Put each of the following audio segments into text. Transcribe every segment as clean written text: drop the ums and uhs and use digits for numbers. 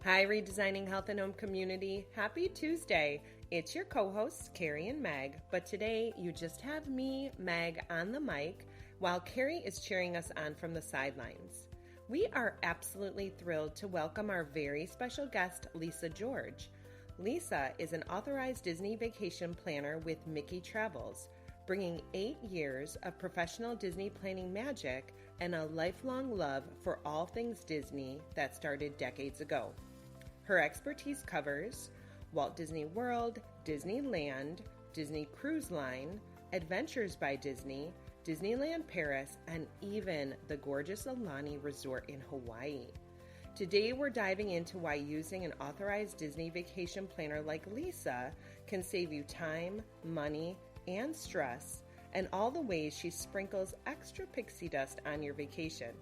Hi, Redesigning Health and Home community. Happy Tuesday. It's your co-hosts, Carrie and Meg, but today you just have me, Meg, on the mic, while Carrie is cheering us on from the sidelines. We are absolutely thrilled to welcome our very special guest, Lisa George. Lisa is an authorized Disney vacation planner with MickeyTravels, bringing 8 years of professional Disney planning magic and a lifelong love for all things Disney that started decades ago. Her expertise covers Walt Disney World, Disneyland, Disney Cruise Line, Adventures by Disney, Disneyland Paris, and even the gorgeous Aulani Resort in Hawaii. Today we're diving into why using an authorized Disney vacation planner like Lisa can save you time, money, and stress, and all the ways she sprinkles extra pixie dust on your vacation.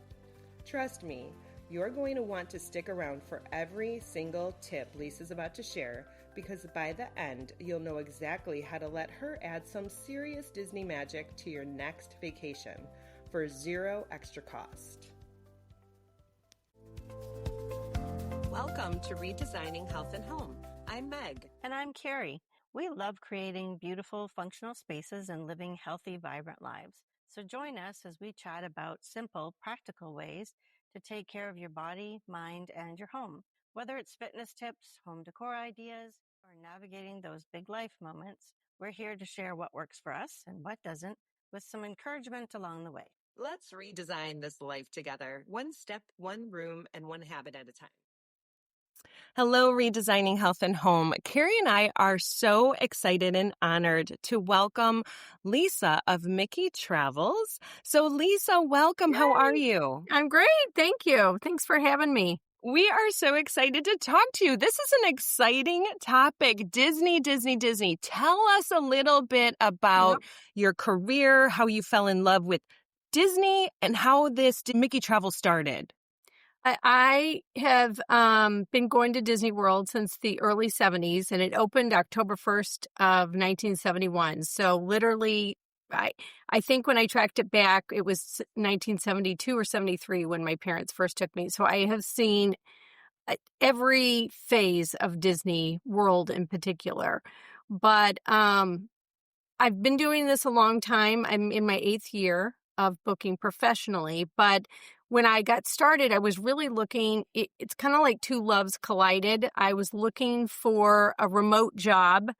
Trust me, you're going to want to stick around for every single tip Lisa's about to share, because by the end, you'll know exactly how to let her add some serious Disney magic to your next vacation for zero extra cost. Welcome to Redesigning Health and Home. I'm Meg. And I'm Carrie. We love creating beautiful, functional spaces and living healthy, vibrant lives. So join us as we chat about simple, practical ways to take care of your body, mind, and your home. Whether it's fitness tips, home decor ideas, or navigating those big life moments, we're here to share what works for us and what doesn't, with some encouragement along the way. Let's redesign this life together, one step, one room, and one habit at a time. Hello, Redesigning Health and Home. Carrie and I are so excited and honored to welcome Lisa of MickeyTravels. So, Lisa, welcome. Yay. How are you? I'm great. Thank you. Thanks for having me. We are so excited to talk to you. This is an exciting topic. Disney. Tell us a little bit about your career, how you fell in love with Disney, and how this MickeyTravels started. I have been going to Disney World since the early 70s, and it opened October 1st of 1971. So literally, I think when I tracked it back, it was 1972 or 73 when my parents first took me. So I have seen every phase of Disney World in particular. But I've been doing this a long time. I'm in my 8th year of booking professionally, but when I got started, I was really looking, it's kind of like two loves collided. I was looking for a remote job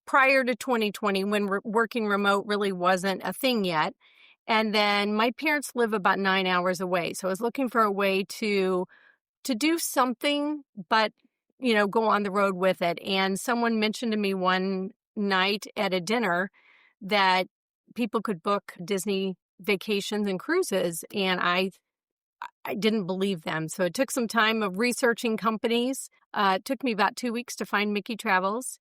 prior to 2020 when working remote really wasn't a thing yet. And then my parents live about 9 hours away. So I was looking for a way to do something, but, go on the road with it. And someone mentioned to me one night at a dinner that people could book Disney vacations and cruises. And I didn't believe them. So it took some time of researching companies. It took me about 2 weeks to find MickeyTravels.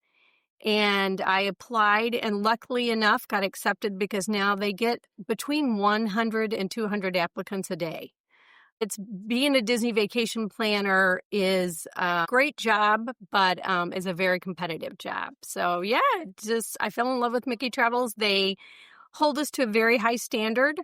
And I applied and luckily enough got accepted because now they get between 100 and 200 applicants a day. It's being a Disney vacation planner is a great job, but is a very competitive job. So yeah, I fell in love with MickeyTravels. They hold us to a very high standard.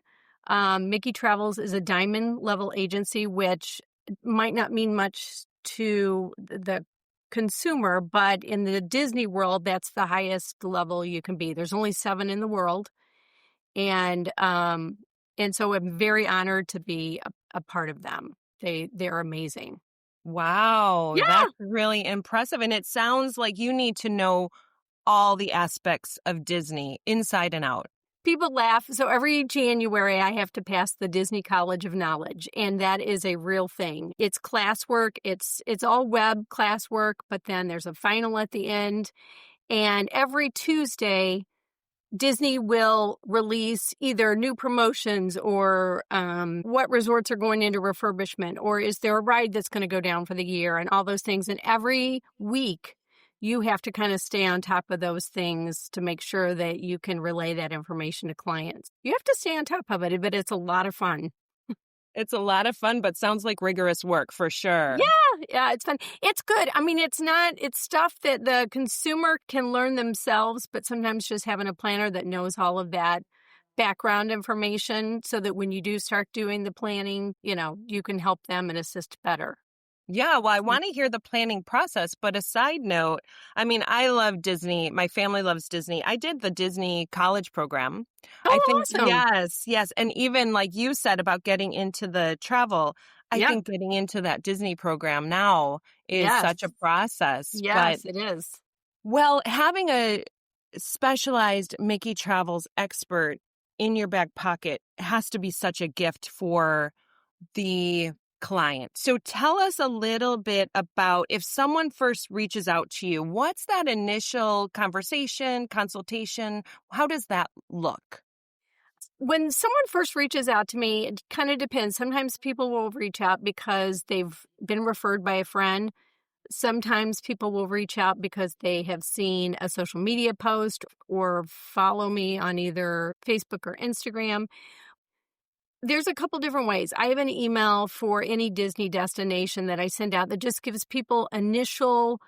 MickeyTravels is a diamond level agency, which might not mean much to the consumer, but in the Disney world, that's the highest level you can be. There's only 7 in the world. And so I'm very honored to be a part of them. They're amazing. Wow. Yeah. That's really impressive. And it sounds like you need to know all the aspects of Disney inside and out. People laugh. So every January I have to pass the Disney College of Knowledge, and that is a real thing. It's classwork. It's all web classwork, but then there's a final at the end. And every Tuesday, Disney will release either new promotions or what resorts are going into refurbishment, or is there a ride that's going to go down for the year and all those things. And every week, you have to kind of stay on top of those things to make sure that you can relay that information to clients. You have to stay on top of it, but it's a lot of fun. It's a lot of fun, but sounds like rigorous work for sure. Yeah, it's fun. It's good. I mean, it's stuff that the consumer can learn themselves, but sometimes just having a planner that knows all of that background information so that when you do start doing the planning, you can help them and assist better. Yeah, well, I want to hear the planning process, but a side note, I mean, I love Disney. My family loves Disney. I did the Disney college program. I Oh, think, awesome. yes. And even like you said about getting into the travel, I Yep. think getting into that Disney program now is Yes. such a process. But, Yes, it is. well, having a specialized Mickey Travels expert in your back pocket has to be such a gift for the client. So tell us a little bit about if someone first reaches out to you, what's that initial conversation, consultation? How does that look? When someone first reaches out to me, it kind of depends. Sometimes people will reach out because they've been referred by a friend. Sometimes people will reach out because they have seen a social media post or follow me on either Facebook or Instagram. There's a couple different ways. I have an email for any Disney destination that I send out that just gives people initial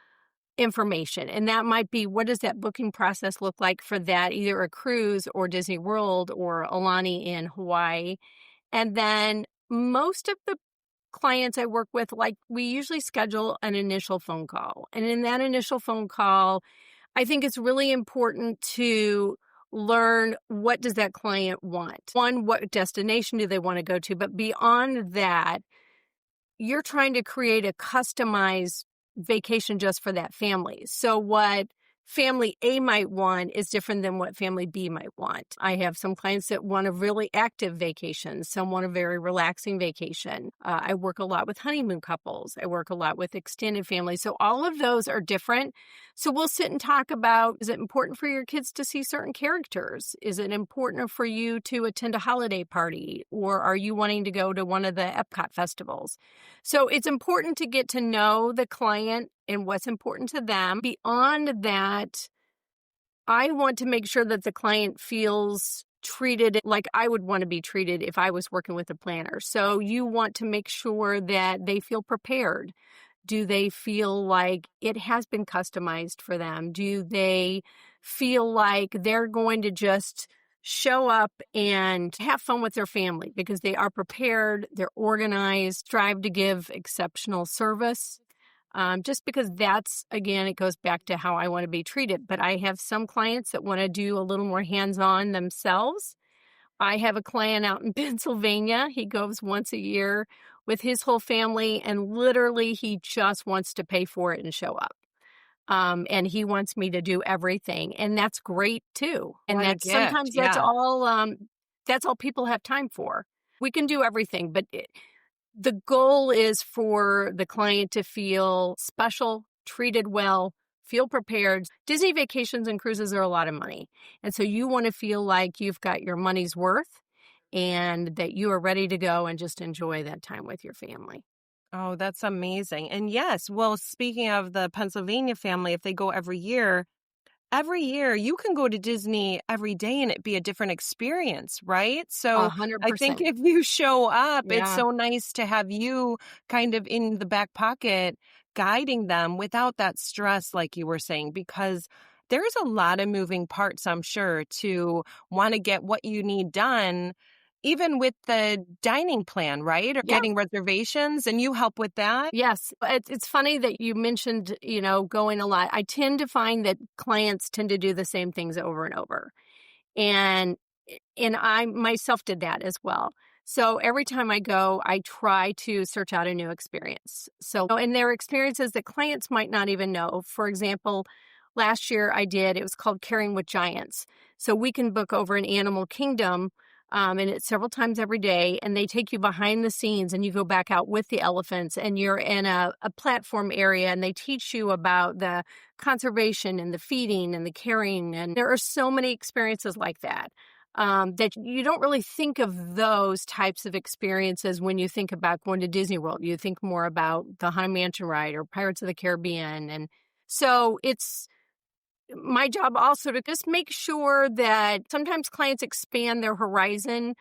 information. And that might be, what does that booking process look like for that, either a cruise or Disney World or Aulani in Hawaii. And then most of the clients I work with, like, we usually schedule an initial phone call. And in that initial phone call, I think it's really important to learn, what does that client want? One, what destination do they want to go to? But beyond that, you're trying to create a customized vacation just for that family. So what family A might want is different than what family B might want. I have some clients that want a really active vacation. Some want a very relaxing vacation. I work a lot with honeymoon couples. I work a lot with extended families. So all of those are different. So we'll sit and talk about, is it important for your kids to see certain characters? Is it important for you to attend a holiday party? Or are you wanting to go to one of the Epcot festivals? So it's important to get to know the client and what's important to them. Beyond that, I want to make sure that the client feels treated like I would want to be treated if I was working with a planner. So you want to make sure that they feel prepared. Do they feel like it has been customized for them? Do they feel like they're going to just show up and have fun with their family because they are prepared, they're organized, strive to give exceptional service? Just because that's, again, it goes back to how I want to be treated. But I have some clients that want to do a little more hands-on themselves. I have a client out in Pennsylvania. He goes once a year with his whole family, and literally he just wants to pay for it and show up. And he wants me to do everything, and that's great too. And What a that's gift. sometimes Yeah. that's all people have time for. We can do everything, but the goal is for the client to feel special, treated well, feel prepared. Disney vacations and cruises are a lot of money. And so you want to feel like you've got your money's worth and that you are ready to go and just enjoy that time with your family. Oh, that's amazing. And yes, well, speaking of the Pennsylvania family, if they go every year you can go to Disney every day and it be a different experience, right? So I think 100%. if you show up, it's Yeah. so nice to have you kind of in the back pocket guiding them without that stress, like you were saying, because there's a lot of moving parts, I'm sure, to want to get what you need done, even with the dining plan, right? Or Yeah. getting reservations, and you help with that. Yes. It's funny that you mentioned, going a lot. I tend to find that clients tend to do the same things over and over. And I myself did that as well. So every time I go, I try to search out a new experience. So, and there are experiences that clients might not even know. For example, last year it was called Caring with Giants. So we can book over an animal kingdom, and it's several times every day, and they take you behind the scenes and you go back out with the elephants and you're in a platform area and they teach you about the conservation and the feeding and the caring. And there are so many experiences like that. That you don't really think of those types of experiences when you think about going to Disney World. You think more about the Haunted Mansion ride or Pirates of the Caribbean. And so it's my job also to just make sure that sometimes clients expand their horizon.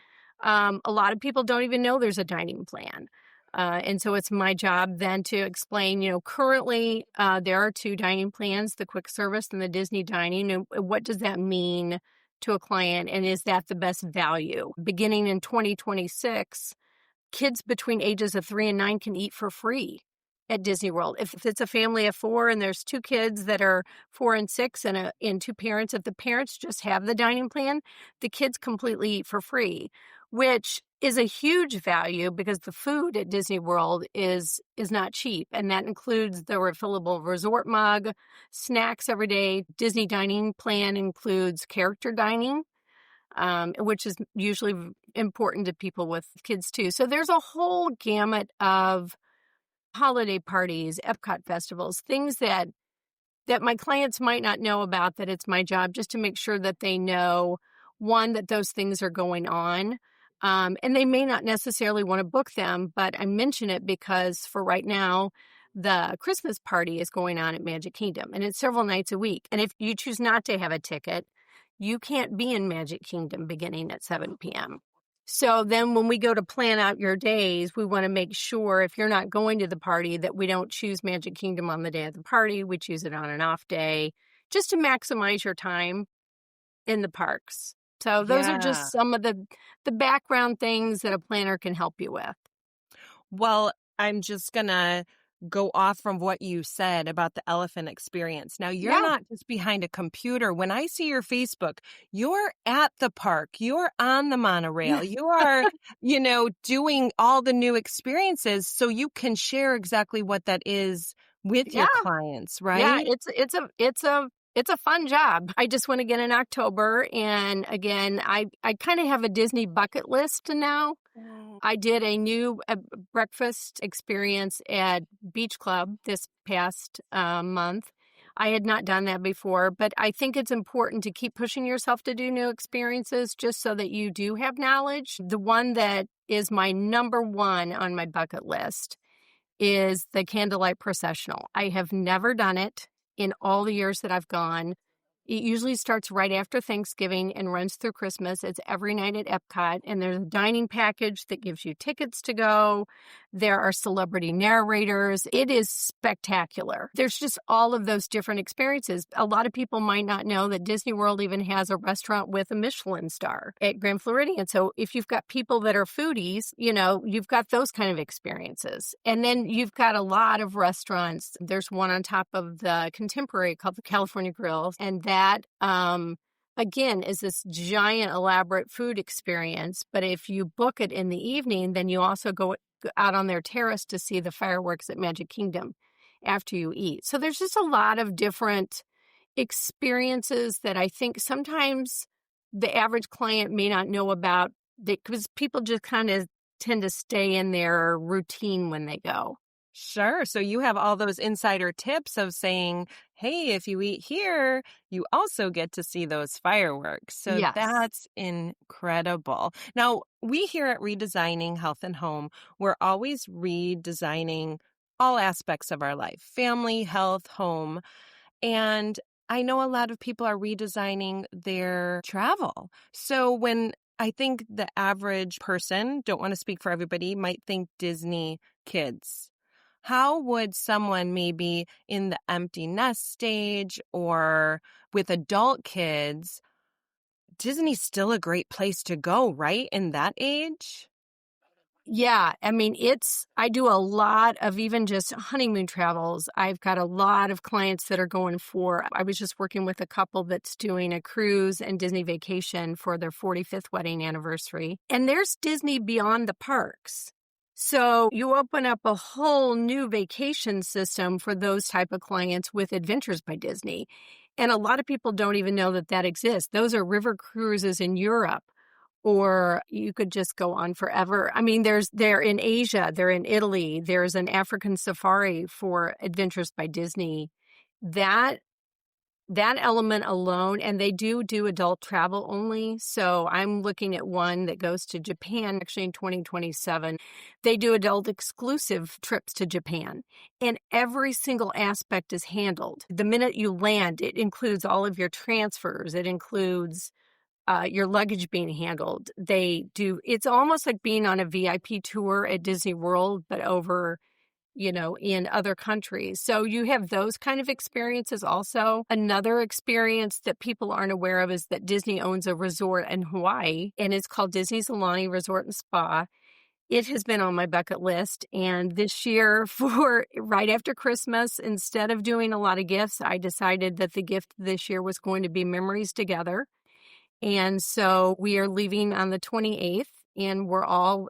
A lot of people don't even know there's a dining plan. And so it's my job then to explain, currently there are two dining plans, the quick service and the Disney dining. And what does that mean to a client? And is that the best value? Beginning in 2026, kids between ages of 3 and 9 can eat for free at Disney World. If it's a family of 4 and there's 2 kids that are 4 and 6 and 2 parents, if the parents just have the dining plan, the kids completely eat for free, which is a huge value because the food at Disney World is not cheap. And that includes the refillable resort mug, snacks every day. Disney dining plan includes character dining, which is usually important to people with kids too. So there's a whole gamut of holiday parties, Epcot festivals, things that my clients might not know about, that it's my job just to make sure that they know, one, that those things are going on. And they may not necessarily want to book them, but I mention it because for right now, the Christmas party is going on at Magic Kingdom, and it's several nights a week. And if you choose not to have a ticket, you can't be in Magic Kingdom beginning at 7 p.m. So then when we go to plan out your days, we want to make sure if you're not going to the party that we don't choose Magic Kingdom on the day of the party. We choose it on an off day just to maximize your time in the parks. So those are just some of the background things that a planner can help you with. Well, I'm just going to go off from what you said about the elephant experience. Now, you're not just behind a computer. When I see your Facebook, you're at the park, you're on the monorail, you are, doing all the new experiences so you can share exactly what that is with your clients, right? Yeah, it's a fun job. I just went again in October. And again, I kind of have a Disney bucket list now. I did a new breakfast experience at Beach Club this past month. I had not done that before, but I think it's important to keep pushing yourself to do new experiences just so that you do have knowledge. The one that is my number one on my bucket list is the candlelight processional. I have never done it in all the years that I've gone. It usually starts right after Thanksgiving and runs through Christmas. It's every night at Epcot, and there's a dining package that gives you tickets to go. There are celebrity narrators. It is spectacular. There's just all of those different experiences. A lot of people might not know that Disney World even has a restaurant with a Michelin star at Grand Floridian. So if you've got people that are foodies, you've got those kind of experiences. And then you've got a lot of restaurants. There's one on top of the Contemporary called the California Grill, and that, again, is this giant, elaborate food experience. But if you book it in the evening, then you also go out on their terrace to see the fireworks at Magic Kingdom after you eat. So there's just a lot of different experiences that I think sometimes the average client may not know about, because people just kind of tend to stay in their routine when they go. Sure. So you have all those insider tips of saying, hey, if you eat here, you also get to see those fireworks. So that's incredible. Now, we here at Redesigning Health and Home, we're always redesigning all aspects of our life, family, health, home. And I know a lot of people are redesigning their travel. So when I think the average person, don't want to speak for everybody, might think Disney kids. How would someone maybe in the empty nest stage or with adult kids, Disney's still a great place to go, right? In that age? Yeah, I mean, I do a lot of even just honeymoon travels. I've got a lot of clients that are going I was just working with a couple that's doing a cruise and Disney vacation for their 45th wedding anniversary. And there's Disney beyond the parks. So you open up a whole new vacation system for those type of clients with Adventures by Disney. And a lot of people don't even know that exists. Those are river cruises in Europe, or you could just go on forever. I mean, they're in Asia, they're in Italy. There's an African safari for Adventures by Disney. That element alone, and they do adult travel only. So I'm looking at one that goes to Japan actually in 2027. They do adult exclusive trips to Japan, and every single aspect is handled. The minute you land, it includes all of your transfers. It includes your luggage being handled. It's almost like being on a VIP tour at Disney World, but over in other countries. So you have those kind of experiences also. Another experience that people aren't aware of is that Disney owns a resort in Hawaii, and it's called Disney's Aulani Resort and Spa. it has been on my bucket list. And this year, for right after Christmas, instead of doing a lot of gifts, I decided that the gift this year was going to be memories together. And so we are leaving on the 28th, and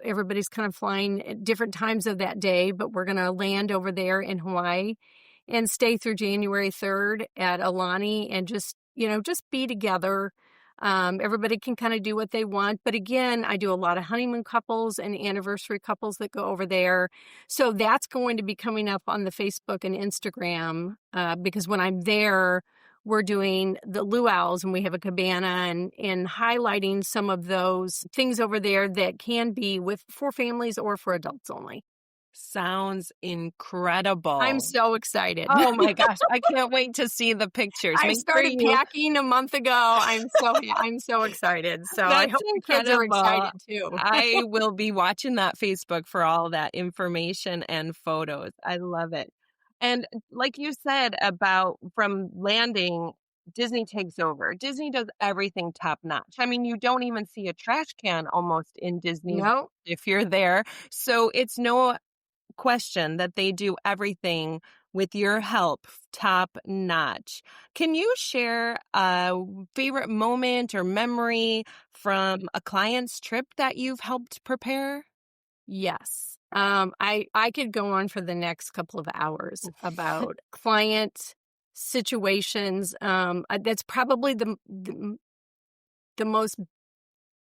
everybody's kind of flying at different times of that day, but we're going to land over there in Hawaii and stay through January 3rd at Alani and just be together. Everybody can kind of do what they want. But again, I do a lot of honeymoon couples and anniversary couples that go over there. So that's going to be coming up on the Facebook and Instagram, because when I'm there, we're doing the luau's and we have a cabana and highlighting some of those things over there that can be for families or for adults only. Sounds incredible. I'm so excited. Oh my gosh, I can't wait to see the pictures. I started packing a month ago. I'm so excited. So I hope the kids are excited too. I will be watching that Facebook for all that information and photos. I love it. And like you said about from landing, Disney takes over. Disney does everything top notch. I mean, you don't even see a trash can almost in Disney if you're there. So it's no question that they do everything with your help top notch. Can you share a favorite moment or memory from a client's trip that you've helped prepare? Yes. I could go on for the next couple of hours about client situations. That's probably the most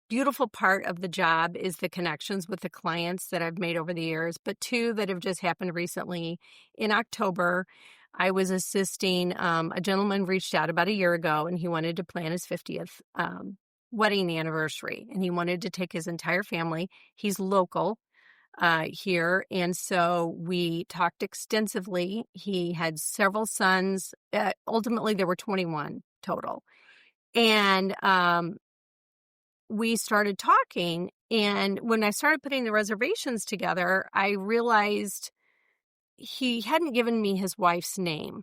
beautiful part of the job is the connections with the clients that I've made over the years, but two that have just happened recently. In October, I was assisting a gentleman reached out about a year ago, and he wanted to plan his 50th wedding anniversary, and he wanted to take his entire family. He's local here, and so we talked extensively. He had several sons. Ultimately, there were 21 total. And we started talking, and when I started putting the reservations together, I realized he hadn't given me his wife's name.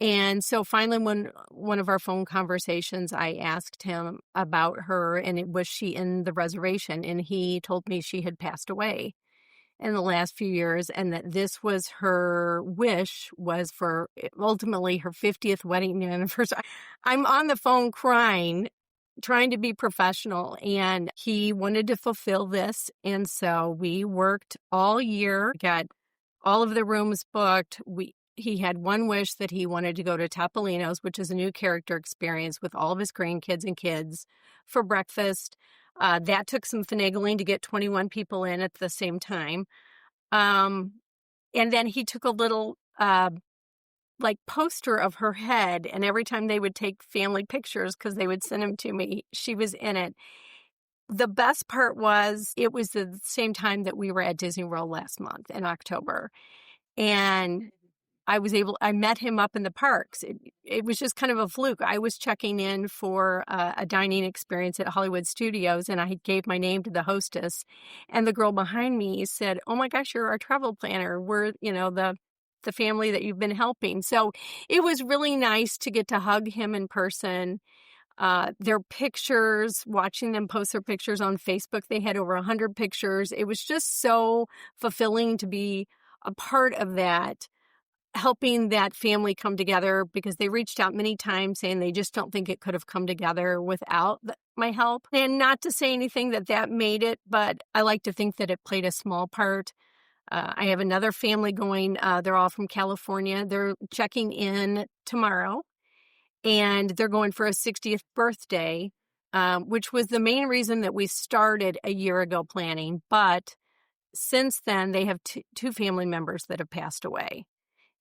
And so finally, when one of our phone conversations, I asked him about her, and was she in the reservation? And he told me she had passed away in the last few years, and that this was her wish, was for ultimately her 50th wedding anniversary. I'm on the phone crying, trying to be professional, and he wanted to fulfill this. And so we worked all year, got all of the rooms booked. He had one wish that he wanted to go to Topolino's, which is a new character experience with all of his grandkids and kids for breakfast. That took some finagling to get 21 people in at the same time. And then he took a little poster of her head, and every time they would take family pictures, because they would send them to me, she was in it. The best part was it was the same time that we were at Disney World last month in October. And I met him up in the parks. It was just kind of a fluke. I was checking in for a dining experience at Hollywood Studios, and I gave my name to the hostess. And the girl behind me said, "Oh my gosh, you're our travel planner. We're, the family that you've been helping." So it was really nice to get to hug him in person. Their pictures, watching them post their pictures on Facebook, they had over 100 pictures. It was just so fulfilling to be a part of that, helping that family come together, because they reached out many times saying they just don't think it could have come together without my help. And not to say anything that made it, but I like to think that it played a small part. I have another family going. They're all from California. They're checking in tomorrow, and they're going for a 60th birthday, which was the main reason that we started a year ago planning. But since then, they have two family members that have passed away.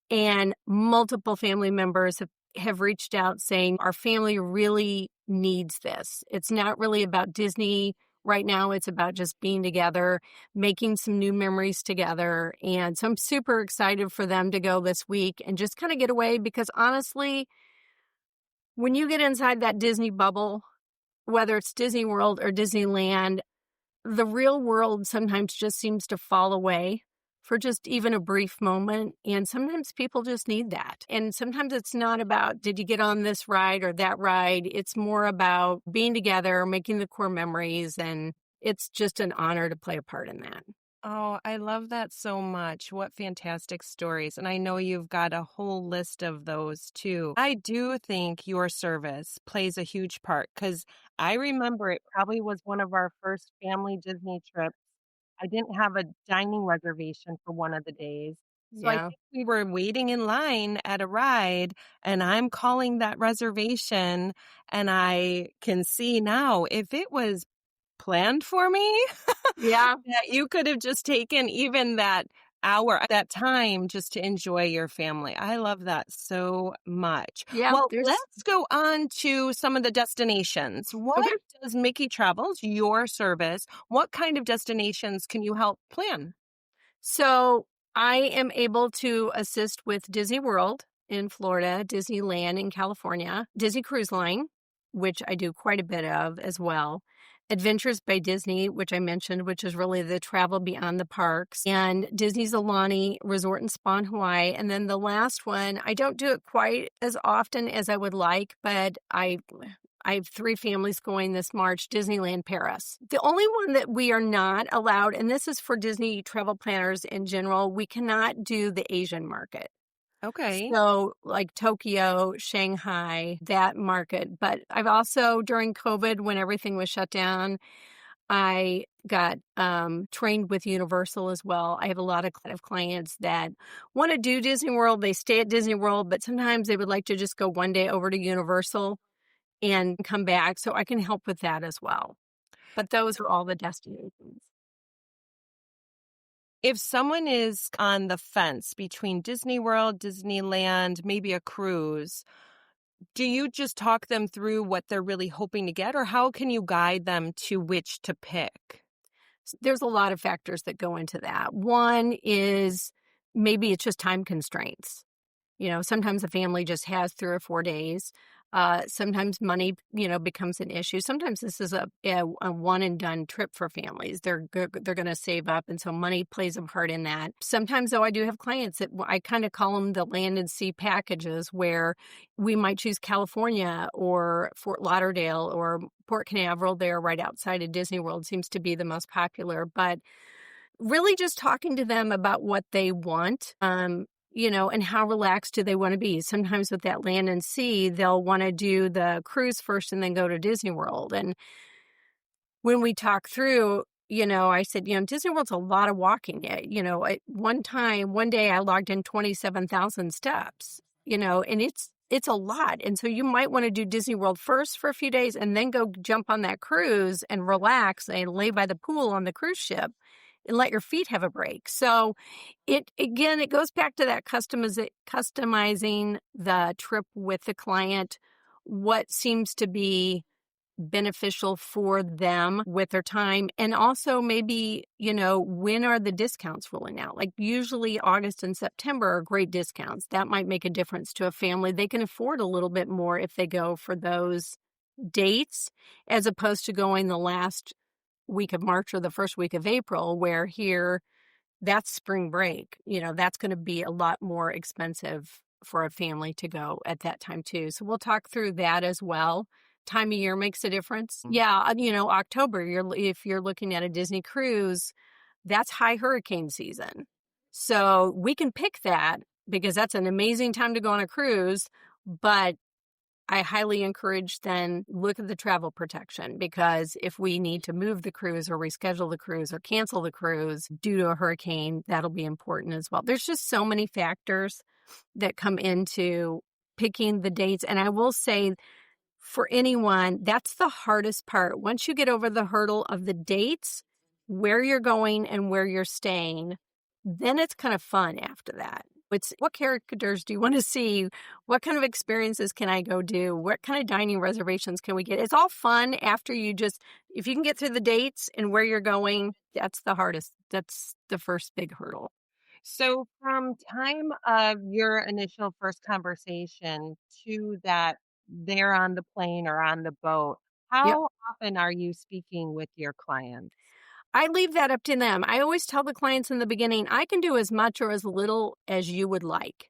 And multiple family members have reached out saying, our family really needs this. It's not really about Disney right now. It's about just being together, making some new memories together. And so I'm super excited for them to go this week and just kind of get away, because honestly, when you get inside that Disney bubble, whether it's Disney World or Disneyland, the real world sometimes just seems to fall away for just even a brief moment. And sometimes people just need that. And sometimes it's not about, did you get on this ride or that ride? It's more about being together, making the core memories, and it's just an honor to play a part in that. Oh, I love that so much. What fantastic stories. And I know you've got a whole list of those too. I do think your service plays a huge part because I remember it probably was one of our first family Disney trips. I didn't have a dining reservation for one of the days. So I Yeah. think we were waiting in line at a ride and I'm calling that reservation and I can see now if it was planned for me, Yeah. that you could have just taken even that hour, that time just to enjoy your family. I love that so much. Yeah. Well, There's let's go on to some of the destinations. What okay. does Mickey Travels, your service, what kind of destinations can you help plan? So I am able to assist with Disney World in Florida, Disneyland in California, Disney Cruise Line, which I do quite a bit of as well. Adventures by Disney, which I mentioned, which is really the travel beyond the parks, and Disney's Alani Resort and Spa in Hawaii. And then the last one, I don't do it quite as often as I would like, but I have 3 families going this March, Disneyland Paris. The only one that we are not allowed, and this is for Disney travel planners in general, we cannot do the Asian market. Okay. So like Tokyo, Shanghai, that market. But I've also, during COVID, when everything was shut down, I got trained with Universal as well. I have a lot of clients that want to do Disney World. They stay at Disney World, but sometimes they would like to just go one day over to Universal and come back. So I can help with that as well. But those are all the destinations. If someone is on the fence between Disney World, Disneyland, maybe a cruise, do you just talk them through what they're really hoping to get, or how can you guide them to which to pick? There's a lot of factors that go into that. One is maybe it's just time constraints. Sometimes a family just has 3 or 4 days. Sometimes money, becomes an issue. Sometimes this is a one and done trip for families. They're going to save up, and so money plays a part in that. Sometimes, though, I do have clients that I kind of call them the land and sea packages, where we might choose California or Fort Lauderdale or Port Canaveral. There, right outside of Disney World, seems to be the most popular, but really just talking to them about what they want, and how relaxed do they want to be. Sometimes with that land and sea, they'll want to do the cruise first and then go to Disney World. And when we talk through, I said, Disney World's a lot of walking. At one day I logged in 27,000 steps, and it's a lot. And so you might want to do Disney World first for a few days and then go jump on that cruise and relax and lay by the pool on the cruise ship and let your feet have a break. So it goes back to that customizing the trip with the client, what seems to be beneficial for them with their time. And also maybe, when are the discounts rolling out? Like usually August and September are great discounts. That might make a difference to a family. They can afford a little bit more if they go for those dates as opposed to going the last week of March or the first week of April, where here that's spring break. That's going to be a lot more expensive for a family to go at that time too. So we'll talk through that as well. Time of year makes a difference. Yeah, October, if you're looking at a Disney cruise, that's high hurricane season. So we can pick that because that's an amazing time to go on a cruise, but I highly encourage then look at the travel protection, because if we need to move the cruise or reschedule the cruise or cancel the cruise due to a hurricane, that'll be important as well. There's just so many factors that come into picking the dates. And I will say, for anyone, that's the hardest part. Once you get over the hurdle of the dates, where you're going and where you're staying, then it's kind of fun after that. It's what characters do you want to see? What kind of experiences can I go do? What kind of dining reservations can we get? It's all fun after if you can get through the dates and where you're going, that's the hardest. That's the first big hurdle. So from time of your initial first conversation to that they're on the plane or on the boat, Yep. how often are you speaking with your clients? I leave that up to them. I always tell the clients in the beginning, I can do as much or as little as you would like.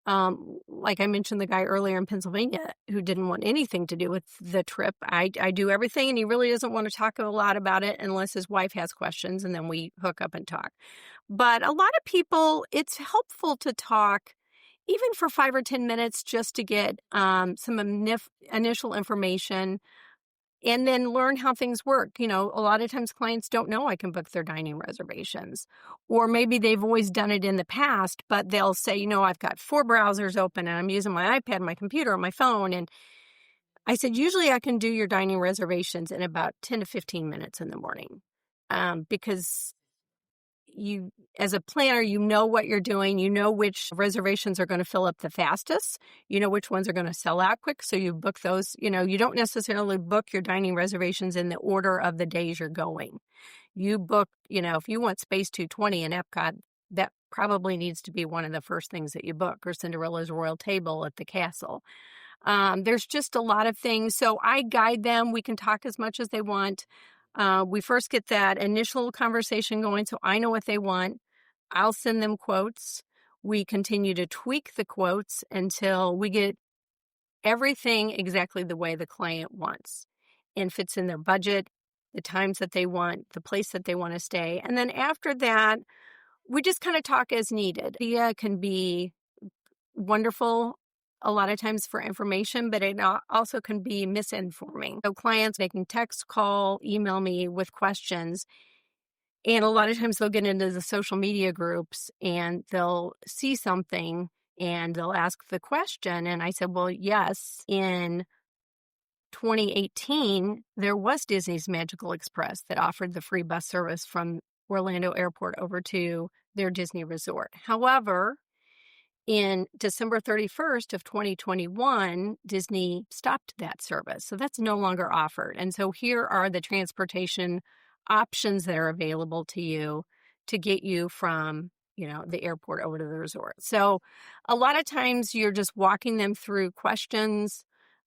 Like I mentioned, the guy earlier in Pennsylvania who didn't want anything to do with the trip. I do everything, and he really doesn't want to talk a lot about it unless his wife has questions, and then we hook up and talk. But a lot of people, it's helpful to talk even for 5 or 10 minutes just to get some initial information and then learn how things work. A lot of times clients don't know I can book their dining reservations, or maybe they've always done it in the past, but they'll say, I've got 4 browsers open and I'm using my iPad, my computer, my phone. And I said, usually I can do your dining reservations in about 10 to 15 minutes in the morning, because you, as a planner, you know what you're doing. You know which reservations are going to fill up the fastest. You know which ones are going to sell out quick. So you book those. You don't necessarily book your dining reservations in the order of the days you're going. You book, if you want Space 220 in Epcot, that probably needs to be one of the first things that you book, or Cinderella's Royal Table at the castle. There's just a lot of things. So I guide them. We can talk as much as they want. We first get that initial conversation going, so I know what they want. I'll send them quotes. We continue to tweak the quotes until we get everything exactly the way the client wants and fits in their budget, the times that they want, the place that they want to stay. And then after that, we just kind of talk as needed. Idea can be wonderful a lot of times for information, but it also can be misinforming. So clients, they can text, call, email me with questions. And a lot of times they'll get into the social media groups and they'll see something and they'll ask the question. And I said, well, yes, in 2018, there was Disney's Magical Express that offered the free bus service from Orlando Airport over to their Disney resort. However, in December 31st of 2021, Disney stopped that service. So that's no longer offered. And so here are the transportation options that are available to you to get you from, the airport over to the resort. So a lot of times you're just walking them through questions,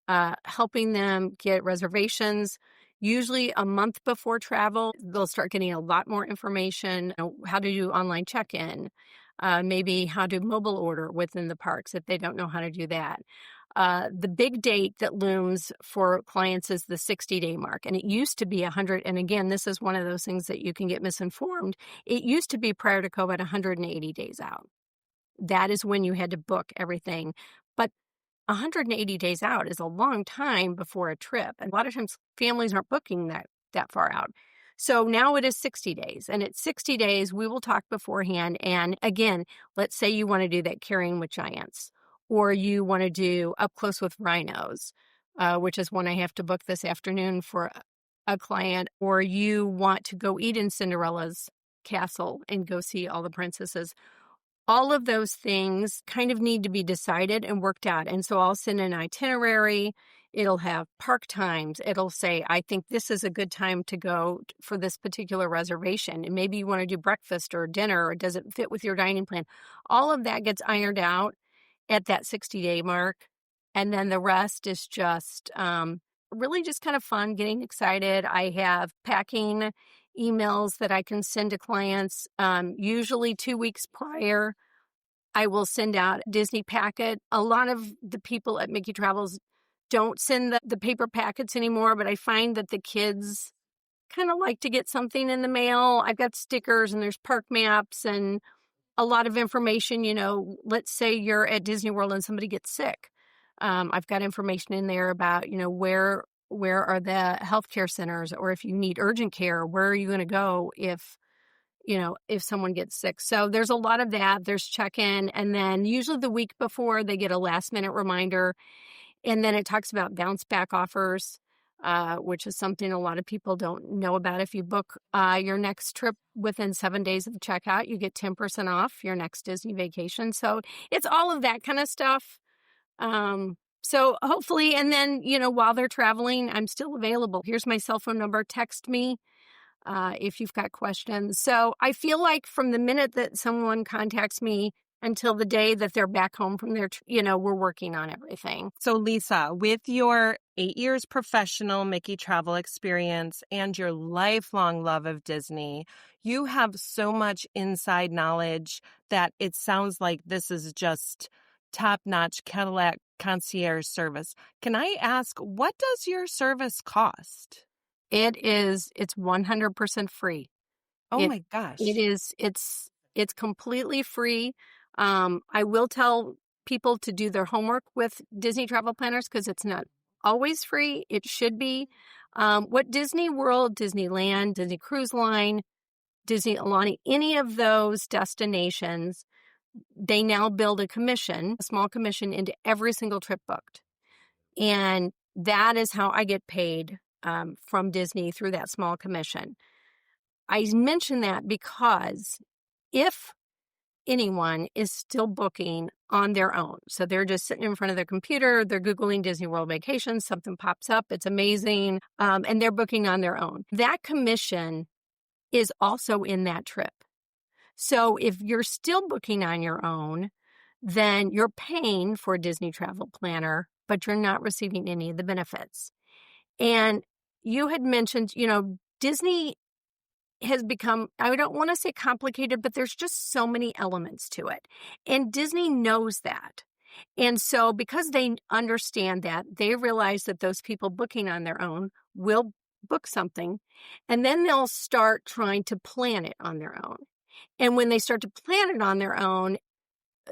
helping them get reservations. Usually a month before travel, they'll start getting a lot more information, how to do online check-in, maybe how to mobile order within the parks if they don't know how to do that. The big date that looms for clients is the 60-day mark. And it used to be 100. And again, this is one of those things that you can get misinformed. It used to be prior to COVID, 180 days out. That is when you had to book everything. But 180 days out is a long time before a trip. And a lot of times families aren't booking that far out. So now it is 60 days. And at 60 days, we will talk beforehand. And again, let's say you want to do that carrying with giants, or you want to do up close with rhinos, which is one I have to book this afternoon for a client, or you want to go eat in Cinderella's castle and go see all the princesses. All of those things kind of need to be decided and worked out. And so I'll send an itinerary. It'll have park times. It'll say, I think this is a good time to go for this particular reservation. And maybe you want to do breakfast or dinner, or does it fit with your dining plan? All of that gets ironed out at that 60-day mark. And then the rest is just really just kind of fun, getting excited. I have packing emails that I can send to clients. Usually 2 weeks prior, I will send out a Disney packet. A lot of the people at MickeyTravels don't send the paper packets anymore, but I find that the kids kind of like to get something in the mail. I've got stickers and there's park maps and a lot of information. Let's say you're at Disney World and somebody gets sick. I've got information in there about, where are the healthcare centers, or if you need urgent care, where are you going to go if someone gets sick. So there's a lot of that. There's check-in. And then usually the week before, they get a last-minute reminder. And then it talks about bounce back offers, which is something a lot of people don't know about. If you book your next trip within 7 days of checkout, you get 10% off your next Disney vacation. So it's all of that kind of stuff. So hopefully, and then, while they're traveling, I'm still available. Here's my cell phone number. Text me if you've got questions. So I feel like from the minute that someone contacts me until the day that they're back home from their, we're working on everything. So Lisa, with your 8 years professional Mickey travel experience and your lifelong love of Disney, you have so much inside knowledge that it sounds like this is just top-notch Cadillac concierge service. Can I ask, what does your service cost? It's 100% free. Oh It my it gosh. is it's completely free. I will tell people to do their homework with Disney travel planners because it's not always free. It should be. What Disney World, Disneyland, Disney Cruise Line, Disney Alani, any of those destinations, they now build a small commission into every single trip booked. And that is how I get paid from Disney through that small commission. I mention that because if anyone is still booking on their own, so they're just sitting in front of their computer, they're Googling Disney World vacations, something pops up, it's amazing, and they're booking on their own, that commission is also in that trip. So if you're still booking on your own, then you're paying for a Disney travel planner, but you're not receiving any of the benefits. And you had mentioned, Disney has become, I don't want to say complicated, but there's just so many elements to it. And Disney knows that. And so because they understand that, they realize that those people booking on their own will book something, and then they'll start trying to plan it on their own. And when they start to plan it on their own,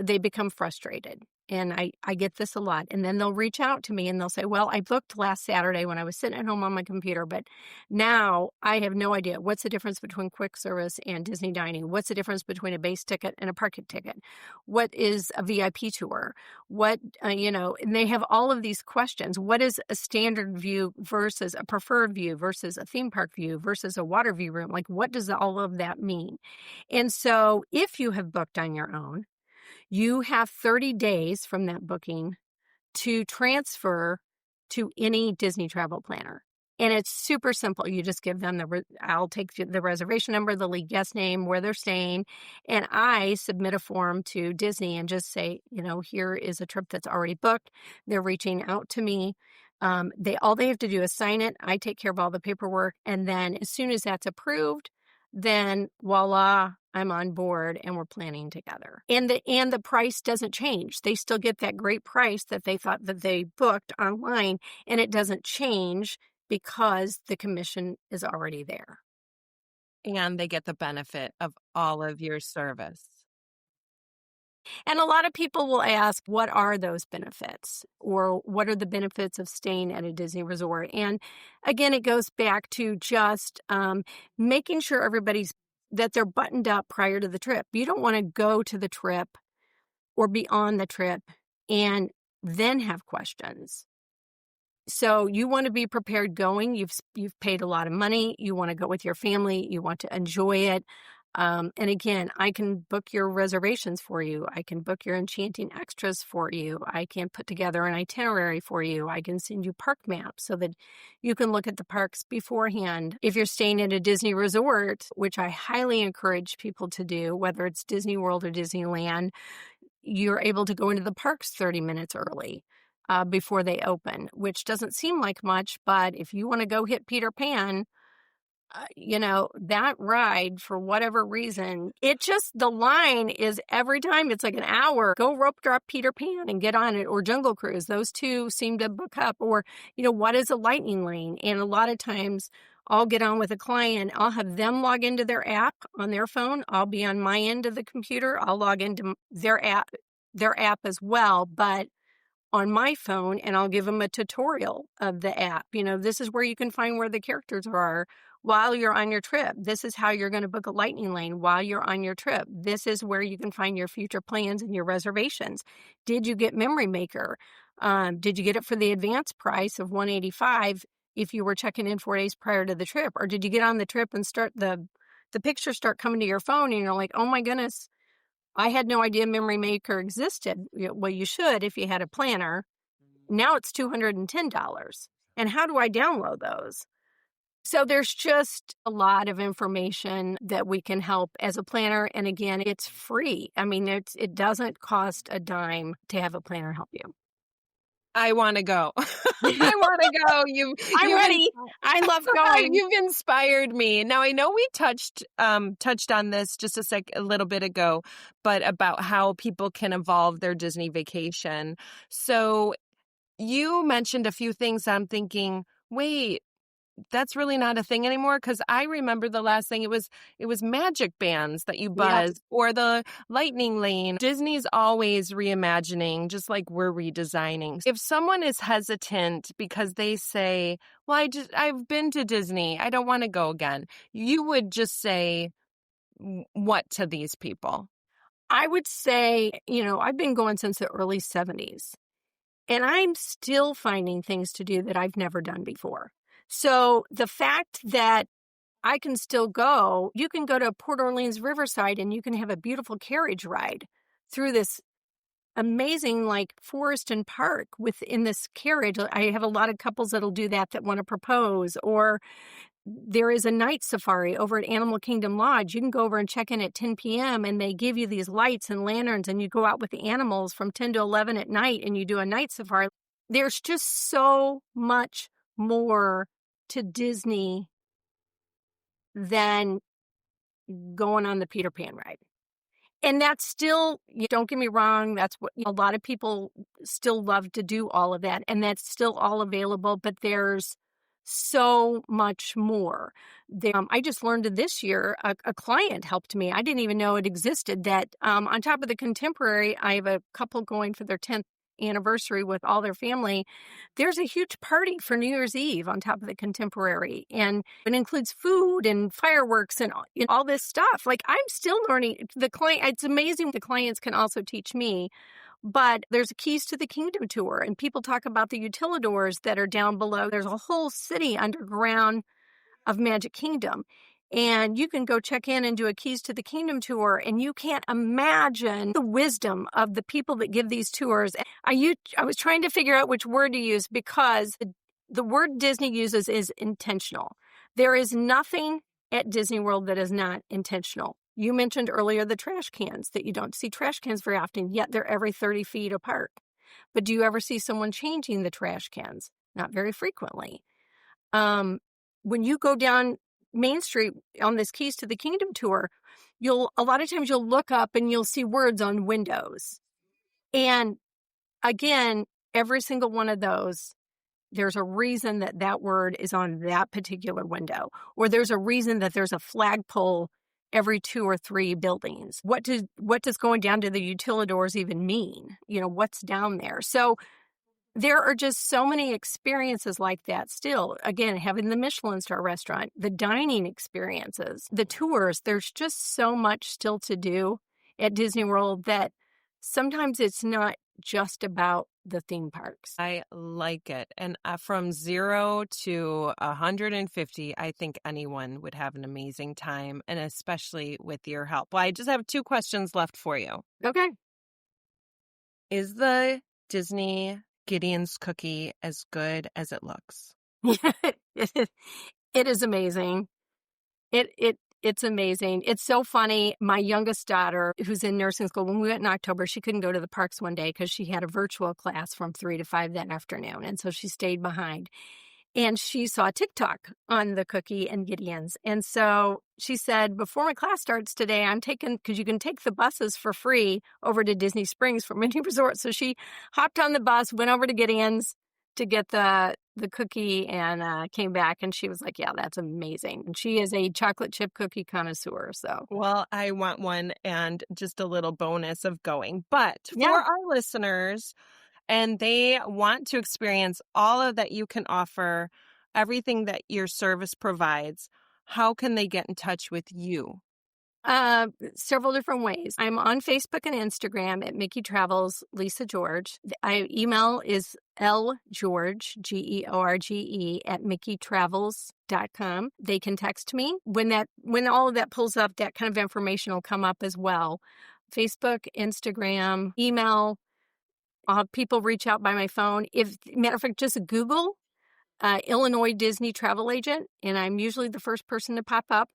they become frustrated. And I get this a lot. And then they'll reach out to me and they'll say, well, I booked last Saturday when I was sitting at home on my computer, but now I have no idea. What's the difference between quick service and Disney dining? What's the difference between a base ticket and a parking ticket? What is a VIP tour? What, and they have all of these questions. What is a standard view versus a preferred view versus a theme park view versus a water view room? Like, what does all of that mean? And so if you have booked on your own, you have 30 days from that booking to transfer to any Disney travel planner. And it's super simple. You just give them I'll take the reservation number, the lead guest name, where they're staying, and I submit a form to Disney and just say, here is a trip that's already booked. They're reaching out to me. All they have to do is sign it. I take care of all the paperwork. And then as soon as that's approved, then voila, I'm on board and we're planning together. And the price doesn't change. They still get that great price that they thought that they booked online, and it doesn't change because the commission is already there. And they get the benefit of all of your service. And a lot of people will ask, what are those benefits? Or what are the benefits of staying at a Disney resort? And again, it goes back to just making sure that they're buttoned up prior to the trip. You don't want to go to the trip or be on the trip and then have questions. So you want to be prepared going. You've paid a lot of money. You want to go with your family. You want to enjoy it. And again, I can book your reservations for you. I can book your enchanting extras for you. I can put together an itinerary for you. I can send you park maps so that you can look at the parks beforehand. If you're staying at a Disney resort, which I highly encourage people to do, whether it's Disney World or Disneyland, you're able to go into the parks 30 minutes early before they open, which doesn't seem like much, but if you want to go hit Peter Pan, that ride, for whatever reason, the line is every time it's like an hour. Go rope drop Peter Pan and get on it, or Jungle Cruise. Those two seem to book up. Or, what is a lightning lane? And a lot of times I'll get on with a client. I'll have them log into their app on their phone. I'll be on my end of the computer. I'll log into their app as well, but on my phone, and I'll give them a tutorial of the app. This is where you can find where the characters are while you're on your trip. This is how you're going to book a lightning lane while you're on your trip. This is where you can find your future plans and your reservations. Did you get Memory Maker? Did you get it for the advance price of $185 if you were checking in 4 days prior to the trip? Or did you get on the trip and start the pictures start coming to your phone and you're like, oh my goodness, I had no idea Memory Maker existed. Well, you should if you had a planner. Now it's $210. And how do I download those? So there's just a lot of information that we can help as a planner. And again, it's free. I mean, it doesn't cost a dime to have a planner help you. I want to go. I want to go. I'm ready. I love going. You've inspired me. Now I know we touched on this just a little bit ago, but about how people can evolve their Disney vacation. So you mentioned a few things. I'm thinking, wait, that's really not a thing anymore, because I remember the last thing it was magic bands that you buzz or the lightning lane. Disney's always reimagining, just like we're redesigning. If someone is hesitant because they say, well, I've been to Disney, I don't want to go again, you would just say what to these people? I would say, I've been going since the early 70s, and I'm still finding things to do that I've never done before. So the fact that I can still go, you can go to Port Orleans Riverside and you can have a beautiful carriage ride through this amazing forest and park within this carriage. I have a lot of couples that'll do that want to propose. Or there is a night safari over at Animal Kingdom Lodge. You can go over and check in at 10 p.m. and they give you these lights and lanterns, and you go out with the animals from 10 to 11 at night and you do a night safari. There's just so much more to Disney than going on the Peter Pan ride. And that's still, don't get me wrong, that's what a lot of people still love to do, all of that. And that's still all available, but there's so much more. I just learned this year, a client helped me. I didn't even know it existed, that on top of the Contemporary, I have a couple going for their 10th anniversary with all their family. There's a huge party for New Year's Eve on top of the Contemporary, and it includes food and fireworks and all this stuff. I'm still learning. It's amazing the clients can also teach me. But there's a Keys to the Kingdom tour, and people talk about the utilidors that are down below. There's a whole city underground of Magic Kingdom. And you can go check in and do a Keys to the Kingdom tour, and you can't imagine the wisdom of the people that give these tours. I was trying to figure out which word to use, because the word Disney uses is intentional. There is nothing at Disney World that is not intentional. You mentioned earlier the trash cans, that you don't see trash cans very often, yet they're every 30 feet apart. But do you ever see someone changing the trash cans? Not very frequently. When you go down Main Street on this Keys to the Kingdom tour, a lot of times you'll look up and you'll see words on windows. And again, every single one of those, there's a reason that word is on that particular window, or there's a reason that there's a flagpole every 2 or 3 buildings. What does going down to the utilidors even mean? What's down there? So there are just so many experiences like that still. Again, having the Michelin star restaurant, the dining experiences, the tours, there's just so much still to do at Disney World that sometimes it's not just about the theme parks. I like it. And from 0 to 150, I think anyone would have an amazing time, and especially with your help. Well, I just have 2 questions left for you. Okay. Is the Disney Gideon's cookie as good as it looks? It is amazing. It's amazing. It's so funny. My youngest daughter, who's in nursing school, when we went in October, she couldn't go to the parks one day because she had a virtual class from 3 to 5 that afternoon. And so she stayed behind. And she saw TikTok on the cookie and Gideon's. And so she said, before my class starts today, I'm taking, because you can take the buses for free over to Disney Springs for many resorts. So she hopped on the bus, went over to Gideon's to get the cookie, and came back, and she was like, yeah, that's amazing. And she is a chocolate chip cookie connoisseur. So, well, I want one, and just a little bonus of going. But for Yeah. our listeners, and they want to experience all of that you can offer, everything that your service provides, how can they get in touch with you? Several different ways. I'm on Facebook and Instagram at MickeyTravels Lisa George. Email is lgeorge, George, at MickeyTravels.com. They can text me. When all of that pulls up, that kind of information will come up as well. Facebook, Instagram, email. I'll have people reach out by my phone. Matter of fact, just Google Illinois Disney travel agent, and I'm usually the first person to pop up.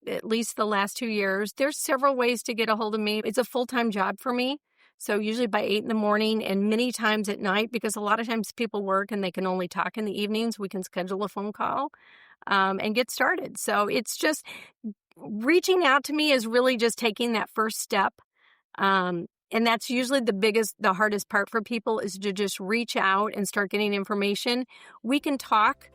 At least the last 2 years. There's several ways to get a hold of me. It's a full-time job for me. So usually by 8 in the morning and many times at night, because a lot of times people work and they can only talk in the evenings, we can schedule a phone call and get started. So it's just reaching out to me is really just taking that first step. And that's usually the hardest part for people is to just reach out and start getting information. We can talk.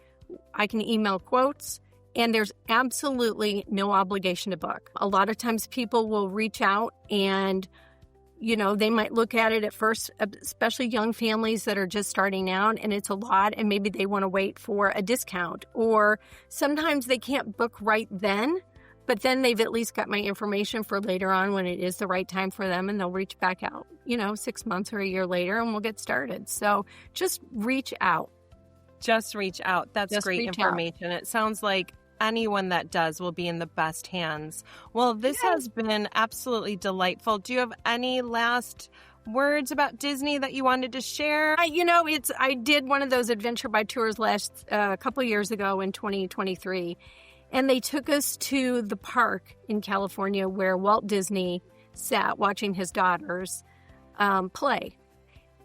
I can email quotes. And there's absolutely no obligation to book. A lot of times people will reach out and, they might look at it at first, especially young families that are just starting out, and it's a lot, and maybe they want to wait for a discount. Or sometimes they can't book right then, but then they've at least got my information for later on when it is the right time for them, and they'll reach back out, 6 months or a year later, and we'll get started. So just reach out. Just reach out. That's Just great reach information. It sounds like anyone that does will be in the best hands. Well, this has been absolutely delightful. Do you have any last words about Disney that you wanted to share? I did one of those Adventure by Tours a couple years ago in 2023, and they took us to the park in California where Walt Disney sat watching his daughters play.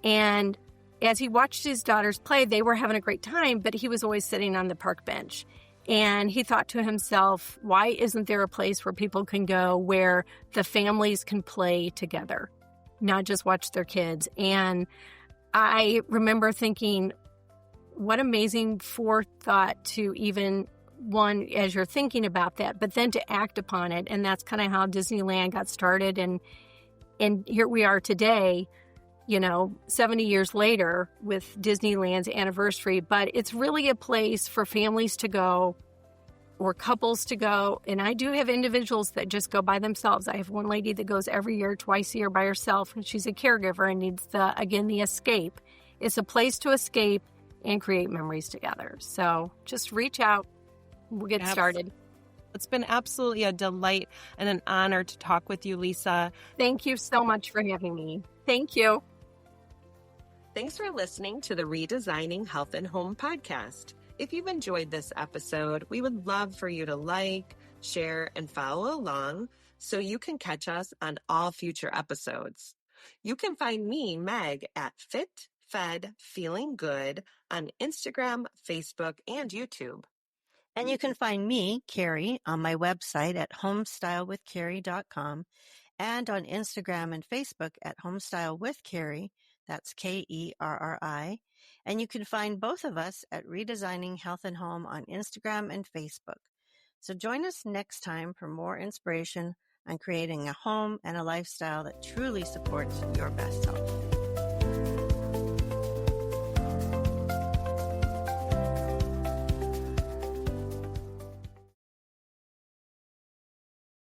And as he watched his daughters play, they were having a great time, but he was always sitting on the park bench. And he thought to himself, why isn't there a place where people can go where the families can play together, not just watch their kids? And I remember thinking, what amazing forethought to even, one, as you're thinking about that, but then to act upon it. And that's kind of how Disneyland got started. And here we are today, 70 years later with Disneyland's anniversary, but it's really a place for families to go or couples to go. And I do have individuals that just go by themselves. I have one lady that goes every year, twice a year by herself, and she's a caregiver and needs the escape. It's a place to escape and create memories together. So just reach out. We'll get started. It's been absolutely a delight and an honor to talk with you, Lisa. Thank you so much for having me. Thank you. Thanks for listening to the Redesigning Health and Home podcast. If you've enjoyed this episode, we would love for you to like, share, and follow along so you can catch us on all future episodes. You can find me, Meg, at Fit, Fed, Feeling Good on Instagram, Facebook, and YouTube. And you can find me, Carrie, on my website at homestylewithcarrie.com and on Instagram and Facebook at homestylewithcarrie. That's Kerri. And you can find both of us at Redesigning Health and Home on Instagram and Facebook. So join us next time for more inspiration on creating a home and a lifestyle that truly supports your best health.